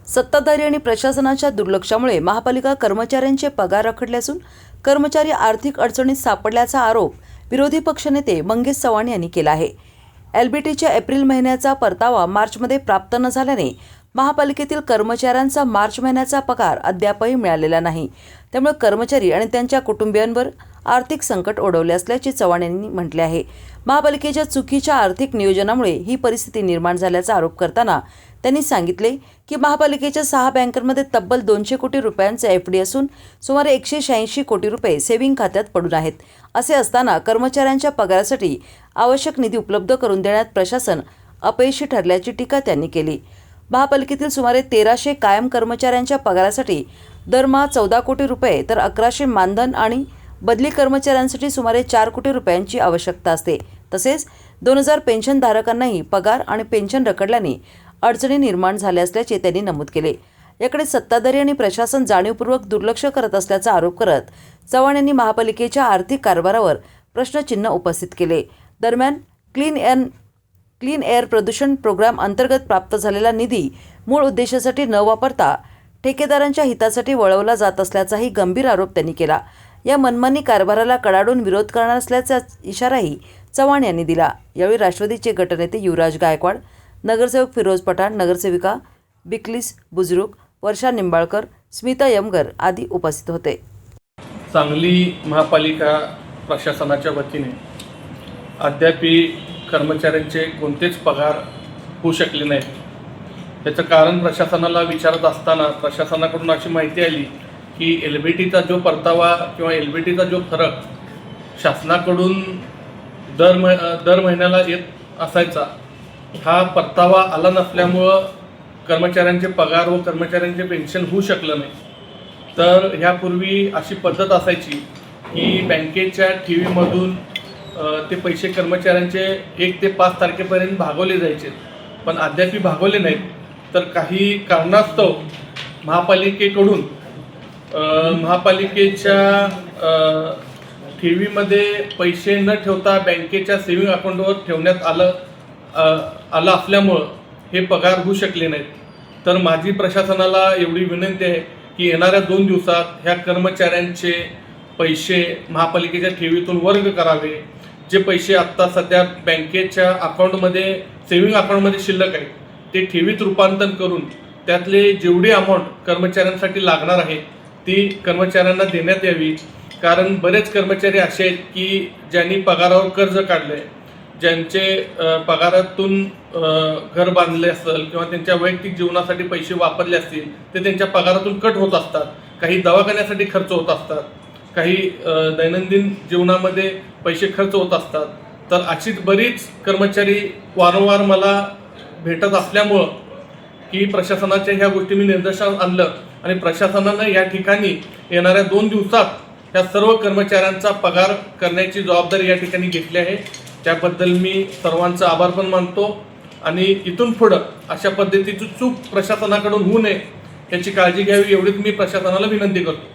सत्ताधारी आणि प्रशासनाच्या दुर्लक्षामुळे महापालिका कर्मचाऱ्यांचे पगार रखडले असून कर्मचारी आर्थिक अडचणीत सापडल्याचा आरोप विरोधी पक्षनेते मंगेश चव्हाण यांनी केला आहे। एलबीटीच्या एप्रिल महिन्याचा परतावा मार्चमध्ये प्राप्त न झाल्याने महापालिकेतील कर्मचाऱ्यांचा मार्च महिन्याचा पगार अद्यापही मिळालेला नाही। त्यामुळे कर्मचारी आणि त्यांच्या कुटुंबियांवर आर्थिक संकट ओढवले असल्याचे चव्हाण यांनी म्हटले आहे। महापालिकेच्या चुकीच्या आर्थिक नियोजनामुळे ही परिस्थिती निर्माण झाल्याचा आरोप करताना त्यांनी सांगितले की महापालिकेच्या 6 बँकांमध्ये तब्बल 200 कोटी रुपयांचे एफडी असून सुमारे 186 कोटी रुपये सेव्हिंग खात्यात पडून आहेत। असे असताना कर्मचाऱ्यांच्या पगारासाठी आवश्यक निधी उपलब्ध करून देण्यात प्रशासन अपयशी ठरल्याची टीका त्यांनी केली। महापालिकेतील सुमारे 1300 कायम कर्मचाऱ्यांच्या पगारासाठी दरमहा 14 कोटी रुपये तर 1100 मानधन आणि बदली कर्मचाऱ्यांसाठी सुमारे 4 कोटी रुपयांची आवश्यकता असते। तसेच 2000 पेन्शनधारकांनाही पगार आणि पेन्शन रखडल्याने अडचणी निर्माण झाल्या असल्याचे त्यांनी नमूद केले। याकडे सत्ताधारी आणि प्रशासन जाणीवपूर्वक दुर्लक्ष करत असल्याचा आरोप करत चव्हाण यांनी महापालिकेच्या आर्थिक कारभारावर प्रश्नचिन्ह उपस्थित केले। दरम्यान क्लीन एअर प्रदूषण प्रोग्राम अंतर्गत प्राप्त झालेला निधी मूळ उद्देशासाठी न वापरता ठेकेदारांच्या हितासाठी वळवला जात असल्याचाही गंभीर आरोप त्यांनी केला। या मनमानी कारभाराला कडाडून विरोध करणार असल्याचा इशाराही चव्हाण यांनी दिला। यावेळी राष्ट्रवादीचे गटनेते युवराज गायकवाड, नगरसेवक फिरोज पठाण, नगरसेविका बिकलिस बुजुर्ग, वर्षा निंबाळकर, स्मिता यमगर आदी उपस्थित होते। सांगली महापालिका प्रशासनाच्या वतीने अद्यापी कर्मचाऱ्यांचे कोणतेच पगार होऊ शकले नाहीत। त्याचं कारण प्रशासनाला विचारत असताना प्रशासनाकडून अशी माहिती आली की एलबीटीचा जो परतावा किंवा एलबीटीचा जो फरक शासनाकडून दर महिन्याला येत असायचा, हा परतावा आला नसल्यामुळं कर्मचाऱ्यांचे पगार व कर्मचाऱ्यांचे पेन्शन होऊ शकलं नाही। तर ह्यापूर्वी अशी पद्धत असायची की बँकेच्या ठेवीमधून ते पैसे कर्मचाऱ्यांचे 1 ते 5 तारखेपर्यंत भागवले जायचे, पण अद्यापही भागवले नाहीत। तर काही कारणास्तव महापालिकेकडून महापालिकेच्या ठेवीमध्ये पैसे न ठेवता बँकेच्या सेव्हिंग अकाउंटवर ठेवण्यात आलं असल्यामुळं हे पगार होऊ शकले नाहीत। तर माझी प्रशासनाला एवढी विनंती आहे की येणाऱ्या 2 दिवसात ह्या कर्मचाऱ्यांचे पैसे महापालिकेच्या ठेवीतून वर्ग करावे। जे पैसे आत्ता सध्या बँकेच्या अकाउंटमध्ये सेव्हिंग अकाउंटमध्ये शिल्लक आहेत ते ठेवीत रूपांतर करून त्यातले जेवढी अमाऊंट कर्मचाऱ्यांसाठी लागणार आहे ती कर्मचाऱ्यांना देण्यात यावी। कारण बरेच कर्मचारी असे आहेत की ज्यांनी पगारावर कर्ज काढले, ज्यांचे पगारातून घर बांधले असेल किंवा त्यांच्या वैयक्तिक जीवनासाठी पैसे वापरले असतील ते त्यांच्या पगारातून कट होत असतात। काही दवाखान्यासाठी खर्च होत असतात, काही दैनंदिन जीवनामध्ये पैसे खर्च होत असतात। तर अशीच बरीच कर्मचारी वारंवार मला भेटत असल्यामुळं की प्रशासनाच्या ह्या गोष्टी मी निदर्शनास आणलं आणि प्रशासनानं या ठिकाणी येणाऱ्या 2 दिवसात ह्या सर्व कर्मचाऱ्यांचा पगार करण्याची जबाबदारी या ठिकाणी घेतली आहे। त्याबद्दल मी सर्वांचा आभार पण मानतो आणि इथून पुढं अशा पद्धतीची चूक प्रशासनाकडून होऊ नये याची काळजी घ्यावी एवढीच मी प्रशासनाला विनंती करतो।